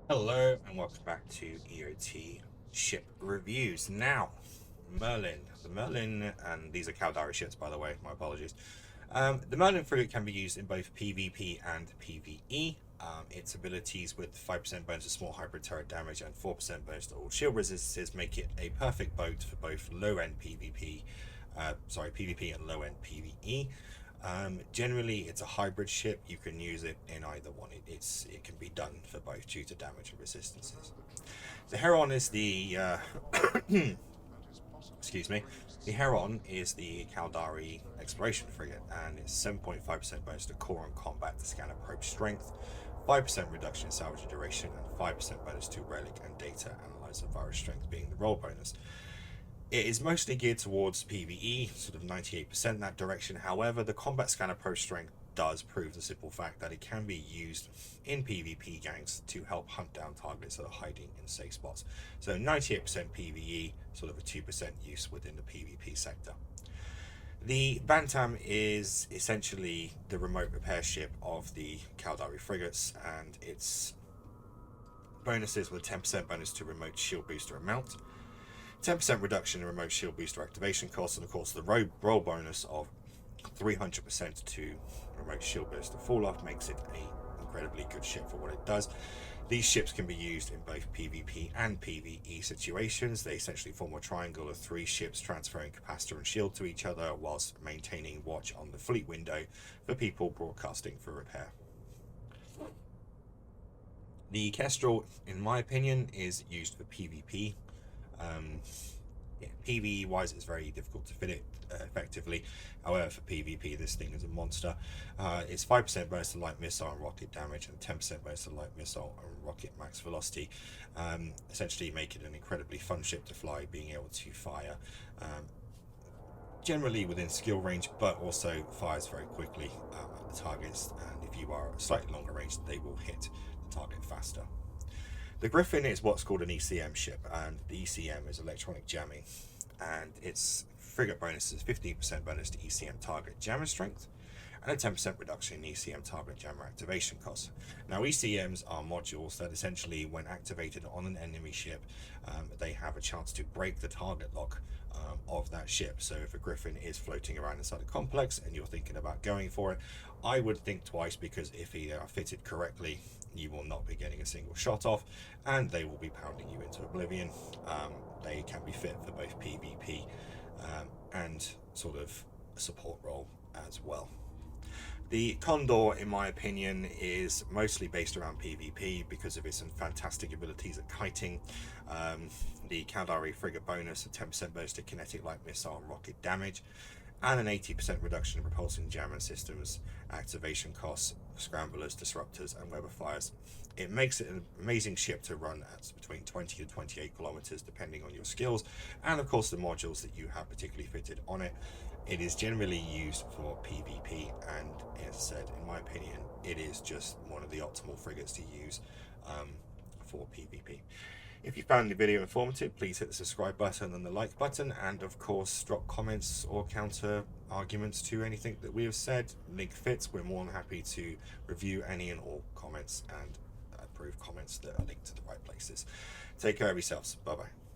Hello and welcome back to EOT ship reviews. Now, the Merlin, and these are Caldari ships, by the way. My apologies. The Merlin frigate can be used in both PvP and PvE. Its abilities with 5% bonus to small hybrid turret damage and 4% bonus to all shield resistances make it a perfect boat for both low-end PvP, PvP and low-end PvE. Generally, it's a hybrid ship. You can use it in either one. It can be done for both due to damage and resistances. The Heron is the excuse me. The Heron is the Caldari exploration frigate, and it's 7.5% bonus to core and combat to scan approach strength, 5% reduction in salvage duration, and 5% bonus to relic and data analyzer virus strength being the roll bonus. It is mostly geared towards PvE, sort of 98% in that direction. However, the combat scan approach strength does prove the simple fact that it can be used in PvP ganks to help hunt down targets that are hiding in safe spots. So 98% PvE, sort of a 2% use within the PvP sector. The Bantam is essentially the remote repair ship of the Caldari frigates, and its bonuses with a 10% bonus to remote shield booster amount, 10% reduction in remote shield booster activation costs, and of course the roll bonus of 300% to remote shield booster fall off makes it an incredibly good ship for what it does. These ships can be used in both PvP and PvE situations. They essentially form a triangle of 3 ships transferring capacitor and shield to each other whilst maintaining watch on the fleet window for people broadcasting for repair. The Kestrel, in my opinion, is used for PvP. PvE wise, it's very difficult to fit it effectively. However, for PvP, this thing is a monster. It's 5% bonus to light missile and rocket damage, and 10% bonus to light missile and rocket max velocity. Essentially, make it an incredibly fun ship to fly, being able to fire generally within skill range, but also fires very quickly at the targets. And if you are slightly longer range, they will hit the target faster. The Griffin is what's called an ECM ship, and the ECM is electronic jamming, and its frigate bonus is 15% bonus to ECM target jammer strength and a 10% reduction in ECM target jammer activation costs. Now, ECMs are modules that essentially, when activated on an enemy ship, they have a chance to break the target lock of that ship. So if a Griffin is floating around inside a complex and you're thinking about going for it, I would think twice, because if they are fitted correctly, you will not be getting a single shot off, and they will be pounding you into oblivion. They can be fit for both PvP and sort of a support role as well. The Condor, in my opinion, is mostly based around PvP because of its fantastic abilities at kiting. The Caldari frigate bonus, a 10% bonus to kinetic light missile and rocket damage, and an 80% reduction in propulsion jammer systems activation costs, scramblers, disruptors, and weather fires. It makes it an amazing ship to run at between 20 to 28 kilometers, depending on your skills, and of course the modules that you have particularly fitted on it. It is generally used for PvP, and as I said, in my opinion, it is just one of the optimal frigates to use for PvP. If you found the video informative, please hit the subscribe button and the like button, and of course drop comments or counter arguments to anything that we have said. Link fits. We're more than happy to review any and all comments and approve comments that are linked to the right places. Take care of yourselves. Bye bye.